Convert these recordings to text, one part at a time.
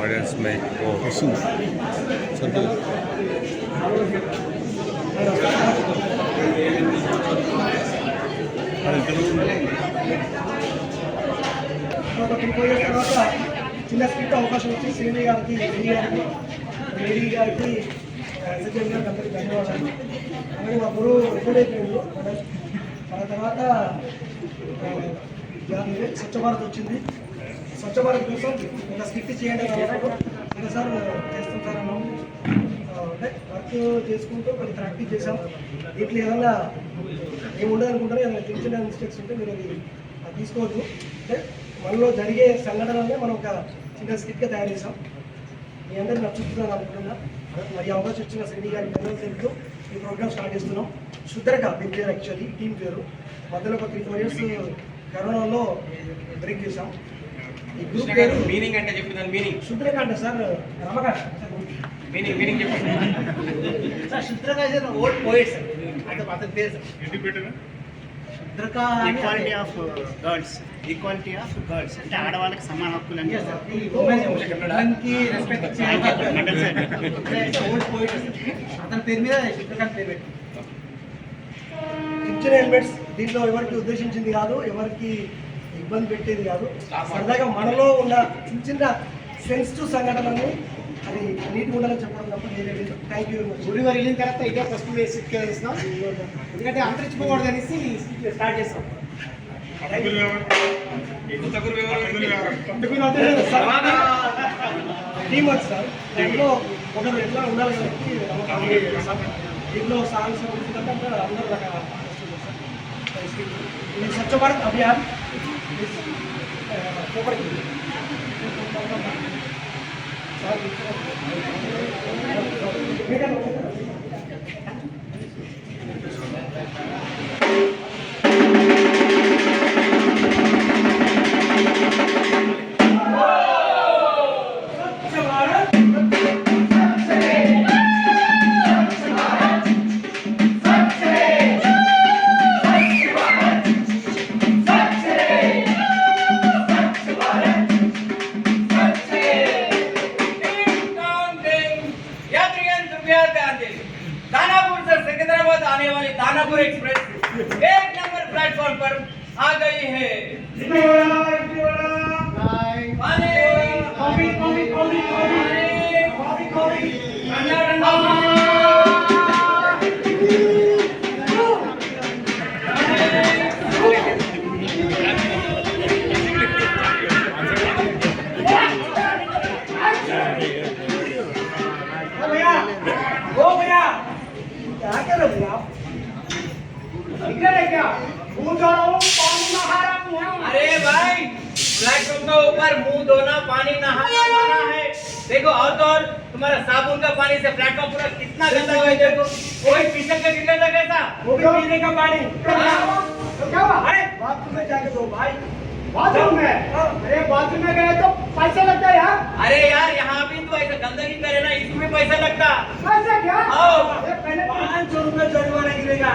Audience may go soon. తర్వాత చిన్న script అవకాశం వచ్చి శ్రీని గారికి లేడీ గారికి ఎస్ఎస్ఎం గారికి అందరికీ ధన్యవాదాలు. అలాగే మా గురువు ఎప్పుడైపోయింది మన తర్వాత స్వచ్ఛ భారత్ వచ్చింది. స్వచ్ఛ భారత్ కోసం ఒక స్క్రిప్ట్ చేయండి కదా సార్ చేస్తుంటారన్నాం. అంటే వర్క్ చేసుకుంటూ కొంచెం ప్రాక్టీస్ చేసాం. వీటిలో ఏదన్నా ఏముండదు అనుకుంటారో ఏదైనా చిన్న చిన్న మిస్టేక్స్ ఉంటే మీరు అది తీసుకోవద్దు. అంటే మనలో జరిగే సంఘటనలనే మనం ఒక చిన్న స్క్రిప్ట్గా తయారు చేసాం. మీ అందరికీ నచ్చుతుందని అనుకుంటున్నా. మరి అవకాశం ఇచ్చిన శ్రీని గారికి ధన్యవాదాలు తెలుపుతూ ఈ ప్రోగ్రామ్ స్టార్ట్ చేస్తున్నాం. శుద్రక దీని పేరు, యాక్చువల్లీ టీమ్ పేరు. మధ్యలో ఒక 3-4 years కరోనాలో బ్రేక్ చేసాం. ఈ గ్రూప్ పేరు మీనింగ్ అంటే చెప్తున్నాను. మీనింగ్ శుద్రక అంటే సార్ రమకాష్ మీనింగ్ చెప్పండి sir. Shudraka is an old poet sir. అంటే అతని పేరు సార్. ఎందుకు పెట్టారు Shudraka? Equality of girls. Equality of girls అంటే ఆడవాళ్ళకి సమాన హక్కులు అని అతని పేరు మీద శుద్రకాంత్ పేరు పెట్టి కిచెన్ హెల్మెట్స్ దీంట్లో ఎవరికి ఉద్దేశించింది కాదు, ఎవరికి ఇబ్బంది పెట్టేది కాదు. సరదాగా మనలో ఉన్న చిన్న చిన్న సెన్సిటివ్ సంఘటనలను అది నీట్గా ఉండాలని చెప్పడం తప్ప వేరే లేదు. Thank you very much. గుడి వారు వెళ్ళిన తర్వాత ఇదే ఫస్ట్ స్కిట్ వేస్తున్నాం. ఎందుకంటే అంతరించుకోకూడదు అనేసి స్టార్ట్ చేస్తాం. Team work sir. దాంట్లో ఒకరు ఎట్లా ఉండాలి కాబట్టి దీంట్లో సాంగ్స్ అంటే అందరూ రకాల స్వచ్ఛ భారత్ అభియాన్ दानापुर से सिकंदराबाद आने वाली दानापुर एक्सप्रेस 1 नंबर प्लेटफॉर्म पर आ गई है। अरे भाई प्लेटफॉर्म के ऊपर मुंह धोना, पानी नहाना मना है। देखो और तो और तुम्हारा साबुन का पानी से प्लेटफॉर्म पूरा कितना गंदा हुआ है। देखो कोई पीछे का गिरने लगा था, वो भी पीने का पानी। तो क्या हुआ? अरे बाथरूम में जाके दो भाई। बाथरूम में? अरे बाथरूम में गए तो पैसा लगता है यार। अरे यार यहाँ भी तो ऐसा गंदगी करे ना, इसमें पैसा लगता। पैसा क्या? पहले 500 रुपये जुर्माना गिरेगा।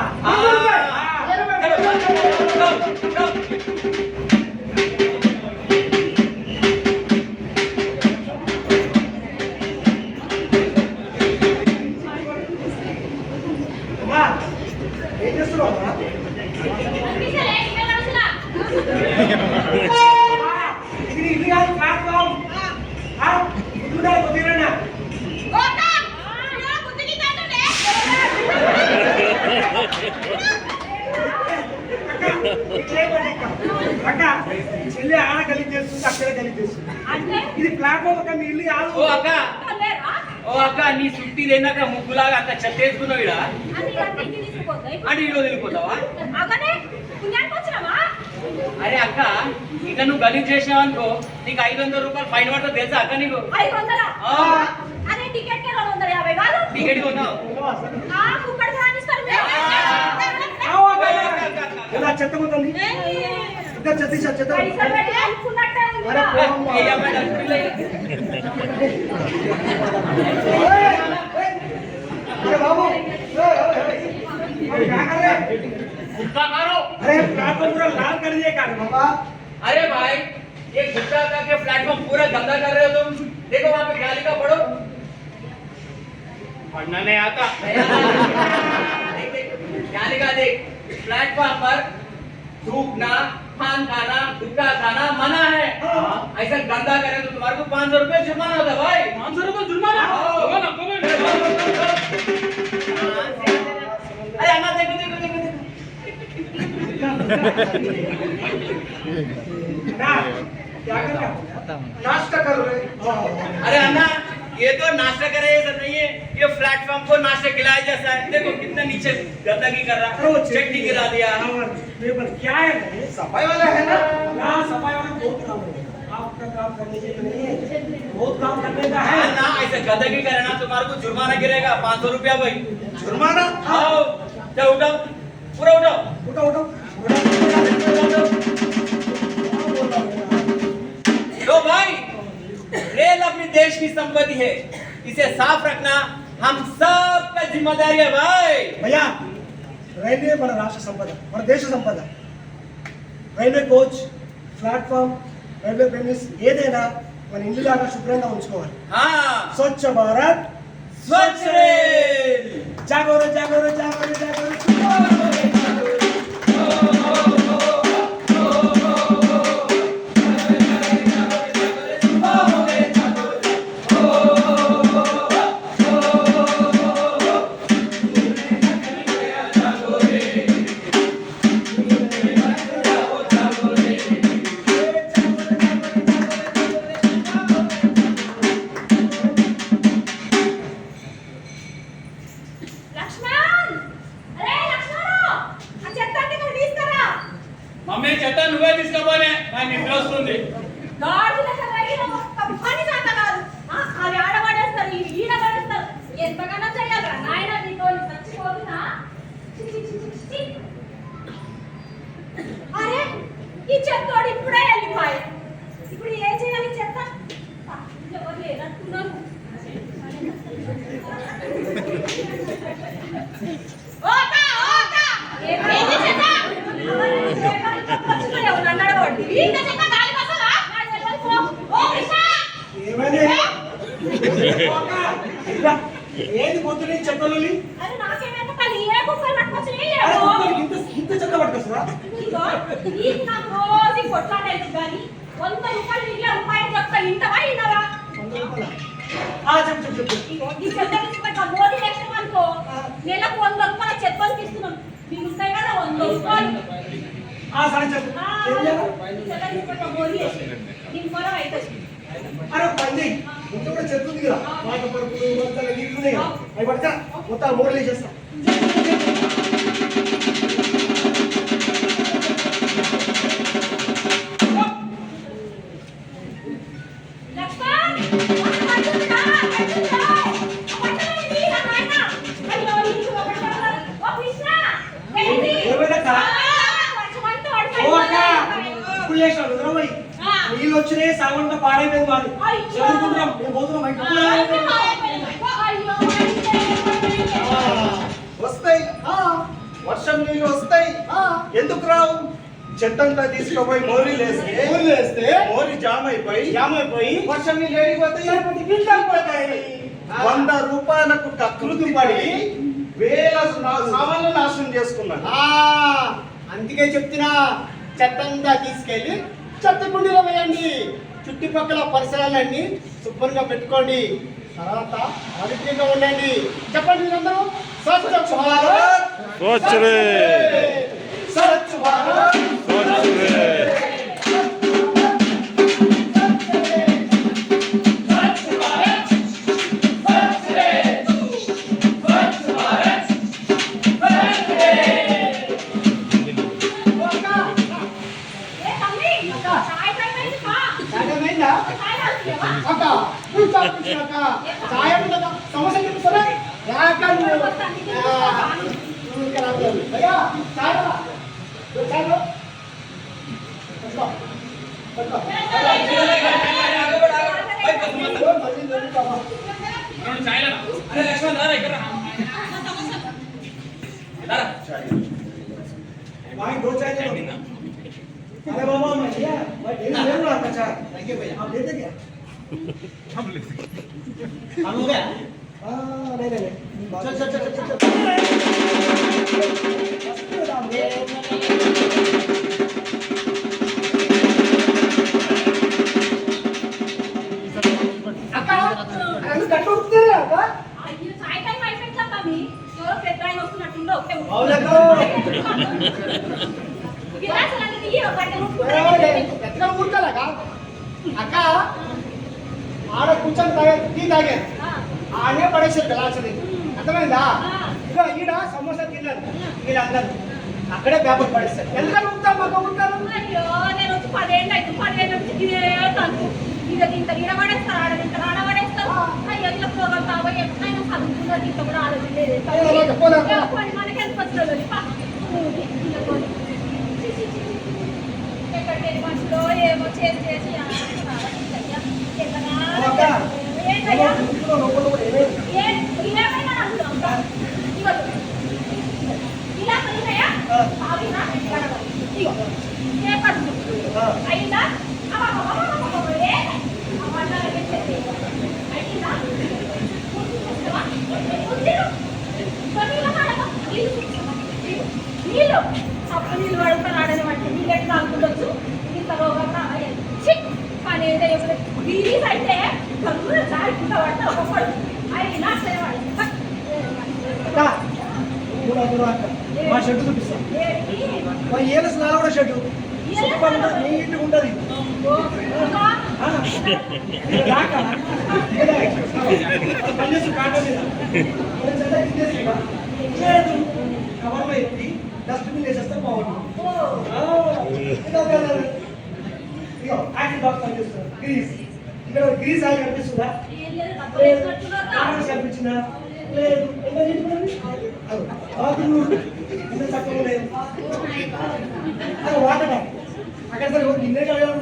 చెల్లి ఆడ గలీజ్ చేస్తుంది, అక్కడ గలీజ్ చేస్తుంది. ఇది ప్లాట్ఫామ్ ఒక మీ ఇల్లు కాదు. ఓ అక్క నీ సుట్టి లేనాక ముగ్గులాగా అంత చెత్త వేసుకున్నావు ఇడ అంటే ఇల్లు వదిలిపోతావా? అరే అక్క ఇక నువ్వు గలీజ్ చేసినావు అనుకో నీకు 500 రూపాయలు ఫైన్ పడుతుంది తెలుసా అక్క? నీకు టికెట్ కొన్నావు చెత్త పోతుంది. ఇంకా చెత్త చెత్త పైసలు పెట్టి అనుకున్నట్టే ఉంది అరే కదా. పోమ్మా. अरे बाबू गुटखा मारो। अरे प्लेटफॉर्म पूरा लाल कर दिया क्या बाबा अरे भाई ये गुटखा खा के प्लेटफॉर्म पूरा गंदा कर रहे हो तुम। देखो वहाँ पे क्या लिखा पढ़ो। पढ़ना नहीं आता। देख देख क्या लिखा देख। प्लेटफॉर्म पर थूकना, पान खाना, गुटखा खाना मना है। ऐसा गंदा करे तो तुम्हारे को 500 रुपए जुर्माना होता है भाई। 500 रुपए जुर्माना? अरे अन्ना देखो देखो देखो देखो। ना क्या कर रहा नाश्ता कर रहे अरे अन्ना ये तो नाश्ता करे ये सब नहीं है। ये प्लेटफॉर्म को नाश्ता खिलाया जैसा है। देखो कितना नीचे गंदगी कर रहा है। चटनी गिरा दिया। पर क्या है ये सफाई वाला है ना यहाँ सफाई वाला बहुत काम है आपका काम करने के लिए नहीं है बहुत काम करने का है अन्ना ऐसे गंदगी करे ना तुम्हारे को जुर्माना गिरेगा 500 रुपया भाई। जुर्माना आओ जाओ उठाओ पूरा उठाओ। उठो उठो तो भाई रेल अपने देश की संपत्ति है। इसे साफ रखना हम सब का जिम्मेदारी है भाई। भैया రైల్వే మన రాష్ట్ర సంపద మన దేశ సంపద railway coach platform railway premise ఏదైనా మన ఇల్లు లాగా శుభ్రంగా ఉంచుకోవాలి हाँ స్వచ్ఛ భారత్ स्वच्छ रेल। జాగోర జాగోర జాగోర జాగోర లక్ష్మణ్ అరే లక్ష్మణ్ ఆ చెత్త అంటే నువ్వు తీసుకురా మమ్మీ చెత్త నువ్వే తీసుకోపోనే నాకు నిద్ర వస్తుంది. గాడిద సరైన ఒక్క పని చేత కాదు అది ఆడబడేస్తారు ఈడ పడేస్తారు ఎంతకన్నా చేయాలరా నాయన నీతో చచ్చిపోతున్నా చి, చి, చి, చి, చి. అరే ఈ చెత్తోడు ఇప్పుడే వెళ్ళిపోయి ఇప్పుడు ఏం చేయాలి చెత్త ఎవరు లేదనుకున్నాను ఓకా ఓకా ఏంటి చెత్త నన్ను అడగొద్దు ఇంకా చెత్త గాలి వస్తుందా ఓ కృష్ణ ఏమని ఏది పొద్దునే చెత్తలు అరే నాకేమైనా పని ఏ కుక్కలు పట్టుకొచ్చినాయి ఇంత ఇంత చెత్త పట్టుకొస్తారా ఇదిగో నీకు నాకు రోజు కొట్లాడేది కానీ 100 రూపాయలు మిగిలిన రూపాయలు చెప్తా ఇంతవా ఇన్నవా చెప్పు చెప్పు చెప్పు ఇదిగో ఈ చెత్త నుంచి పెట్ట మోదీ లక్ష్యం అనుకో నెలకు 100 రూపాయల చెత్తలు ఇస్తున్నాం మీరు ఉంటాయి కదా 100 రూపాయలు సరే చెప్పు ఏం చేయాలి? చెత్త నుంచి పెట్ట మోదీ దీని పొలం అవుతుంది అరే పని ఇంట్లో కూడా చెత్త ఉంది కదా మాట పరుపులు వంతలు నీళ్ళు ఉన్నాయి కదా అవి పడతా మొత్తం మూడలే చేస్తా లక్ష్మణ్ పట్టుకుంటా పట్టుకుంటా నా నాయన అయ్యో నీకు ఒక ఓ కృష్ణ ఏంటి ఏమైనా వర్షమంతా ఓ అక్క ఇప్పుడు చేసాడు వదలబోయి నీళ్ళు వచ్చినాయి సగంతా పాడైపోయింది మాది చదువుకుంటున్నాం మేము పోతున్నాం వస్తాయి వర్షం నీళ్ళు వస్తాయి ఎందుకు రావు చెత్తంతా తీసుకుపోయి మోరీలు వేస్తే మోరీ జామ్ అయిపోయి వర్షం నీళ్ళు ఏడిపోతాయి 100 రూపాయలకు కకృతి పడి వేల సామాన్లు నాశనం చేసుకున్నాను. అందుకే చెప్తున్నా చెత్తంతా తీసుకెళ్ళి చెత్త కుండీలో వేయండి. చుట్టుపక్కల పరిసరాలన్నీ శుభ్రంగా పెట్టుకోండి. తర్వాత ఆరోగ్యంగా ఉండండి. చెప్పండి మీరందరూ స్వచ్ఛ భారత్ స్వచ్ఛ రే స్వచ్ఛ భారత్ స్వచ్ఛ రే పట్టుకో. పట్టుకో. మళ్ళీ దొరుకుతావా? अरे लक्ष्मण दादा इकडे राहा. दादा भाई 2 चाय दे दो. अरे बाबा मैं भैया भाई डेली ले लो आपका चाय. थैंक यू भैया. आप लेते क्या? हम हो गया. हाँ नहीं. चल. अरे कट उठते हैं का? అయ్యో చాయ్ టైం అయిపోయింది కదా మీ ఎవరో పెద్ద ఆయన వస్తున్నట్టుందో ఒకటే అవులేకో. గిలాసులన్నీ తీయ ఒకటే ఎట్లా ఊరుకోలేక అక్క ఆడ కూర్చొని తాగే టీ తాగే ఆడే పడేసారు గలాసులు అర్థమైందా ఇక ఈడ సమోసా తిన్నారు వీళ్ళందరూ అక్కడే పేపర్ పడేస్తారు ఎందుకని ఉంటాం మాకు ఉంటాను అయ్యో నేను వచ్చి 10 ఏళ్ళు అయితే 10 ఏళ్ళ నుంచి ఇదే తంతు ఇంత ఈడబడేస్తారు ఆడబడేస్తారు అయ్యో ఇలా ప్రోగ్రాం కాబోయే ఎప్పుడైనా చదువుతున్నది ఇంత కూడా ఆలోచన మనకి ఎంత వస్తుంది ఎక్కడికి వెళ్ళి మనుషులో ఏమో చేసి ఏంటయ్యా ఏమైనా అందులో ఇలా కలిగాయా ఆగినా ఇగో పేపర్ అయిందా నీళ్ళు అప్పుడు నీళ్ళు పడుతాను ఆడని అంటే నీళ్ళు ఎట్లా అనుకుంటొచ్చు ఇంత రోగం కానీ ఏదైతే రిలీజ్ అయితే కన్నులు జారికుంటా పడితే ఒకప్పుడు అయినా సరే మా షెడ్ చూపిస్తాం మా ఏళ్ళ స్నానం కూడా షెడ్ సూపర్ ఉంటుంది నీట్గా ఉంటుంది పనిచేసి కాటం మీద కవర్లో ఎత్తి డస్ట్బిన్ వేసేస్తే బాగుంటుంది యాక్టివ్ బాక్స్ కనిపిస్తుంది గ్రీస్ ఇక్కడ గ్రీస్ ఆగి కనిపిస్తుందా కనిపించిందా లేదు చక్కగా లేదు వాటర్ అక్కడ సరే నిన్నే కలగాలి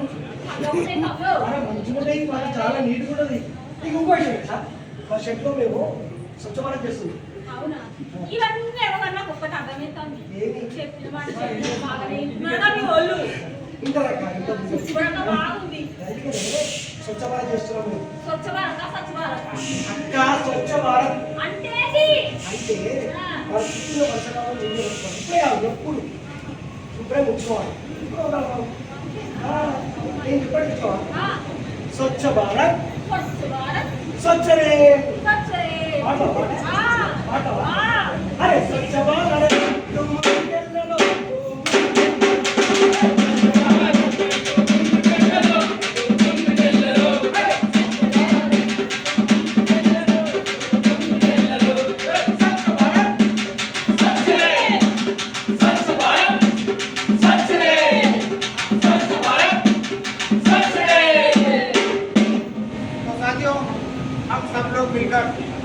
మంచిగా ఉంటాయి మనకు చాలా నీట్గా ఉంటుంది నీకు ఇంకో విషయం సార్ మా షెడ్లో మేము స్వచ్ఛ భారత్ చేస్తుంది అవునా ఇవన్నీ ఎవరన్నా ఒక్కటి అర్థమవుతుంది చెప్పిన మాట బాగానే మీ వాళ్ళు ఇంకా బాగుంది స్వచ్ఛ భారత్ చేస్తున్నాం మేము స్వచ్ఛ భారత అక్క స్వచ్ఛ భారత్ అంటే అంటే మన చుట్టూ వర్షకాలం ఇప్పుడే ఎప్పుడు ఇప్పుడే ఉంచుకోవాలి నేను ఇప్పుడే ఉంచుకోవాలి స్వచ్ఛ భారత్ స్వచ్ఛరే అరే స్వచ్ఛ భారత్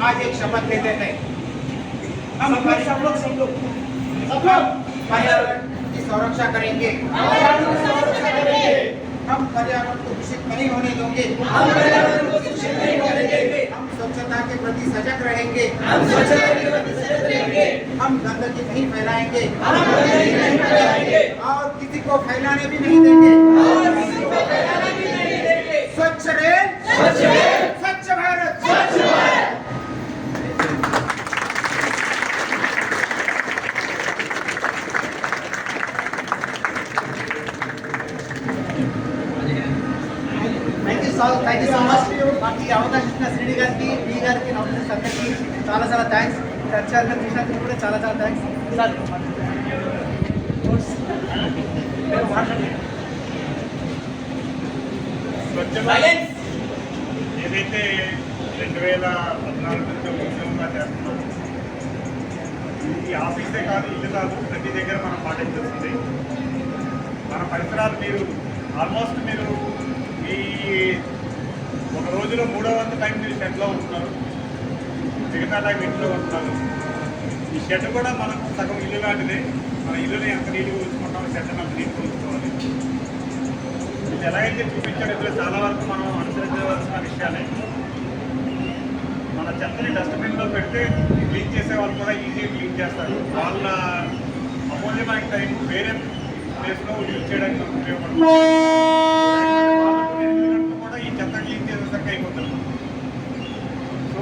आज एक शपथ लेते हैं हम लोग पर्यावरण की सुरक्षा करेंगे हम पर्यावरण को दूषित नहीं होने देंगे हम स्वच्छता के प्रति सजग रहेंगे हम गंदगी नहीं फैलाएंगे और किसी को फैलाने भी नहीं देंगे स्वच्छ रेल स्वच्छ Bharat thank you so much మాకు ఈ అవకాశం ఇచ్చిన శ్రీడి గారికి బి గారికి నౌకర్స్ అందరికీ చాలా చాలా థ్యాంక్స్ చర్చ చేసినందుకు కూడా చాలా చాలా థ్యాంక్స్ సార్ ఏదైతే 2014 నుంచి ఉద్యమంగా చేస్తున్నాం ఈ ఆఫీసే కాదు ఇల్లు కాదు ప్రతి దగ్గర మనం పాటించాల్సింది మన పరిసరాలు మీరు ఆల్మోస్ట్ మీరు ఈ ఒక రోజులో 3వ వంతు టైం మీరు షెడ్లో ఉంటున్నారు మిగతా టైం ఇంట్లో ఉంటున్నారు ఈ షెడ్ కూడా మనకు సగం ఇల్లు లాంటిదే మన ఇల్లుని ఎంత నీళ్ళు ఉంచుకుంటామో షెడ్ అంత నీళ్ళు ఉంచుకోవాలి ఇది ఎలాగైతే చూపించాడో ఇందులో చాలా వరకు మనం అనుసరించవలసిన విషయాలే. మన చెత్తని డస్ట్బిన్లో పెడితే క్లీన్ చేసే వాళ్ళు కూడా ఈజీగా క్లీన్ చేస్తారు. వాళ్ళ అమూల్యమైన టైం వేరే ప్లేస్లో యూజ్ చేయడానికి ఉపయోగపడుతుంది. కూడా ఈ చెత్త క్లీన్ చేసేసరికి అయిపోతుంది. సో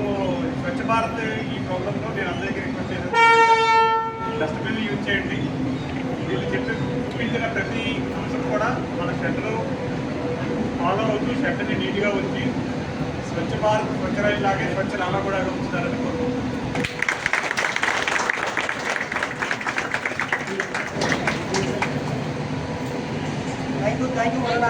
స్వచ్ఛ భారత్ ఈ ప్రోగ్రాంలో నేను అందరికీ రిక్వెస్ట్ చేసేది డస్ట్బిన్ యూజ్ చేయండి. వీళ్ళు చూపించిన ప్రతి అంశం కూడా మన షెడ్లో ఫాలో అవుతూ షెడ్ని నీట్గా ఉంచి స్వచ్ఛ భారత్ స్వచ్ఛ రైలు లాగే స్వచ్ఛ నాలా కూడా ఉంచుతారని కోరుకుంటున్నాను. థ్యాంక్ యూ వరద.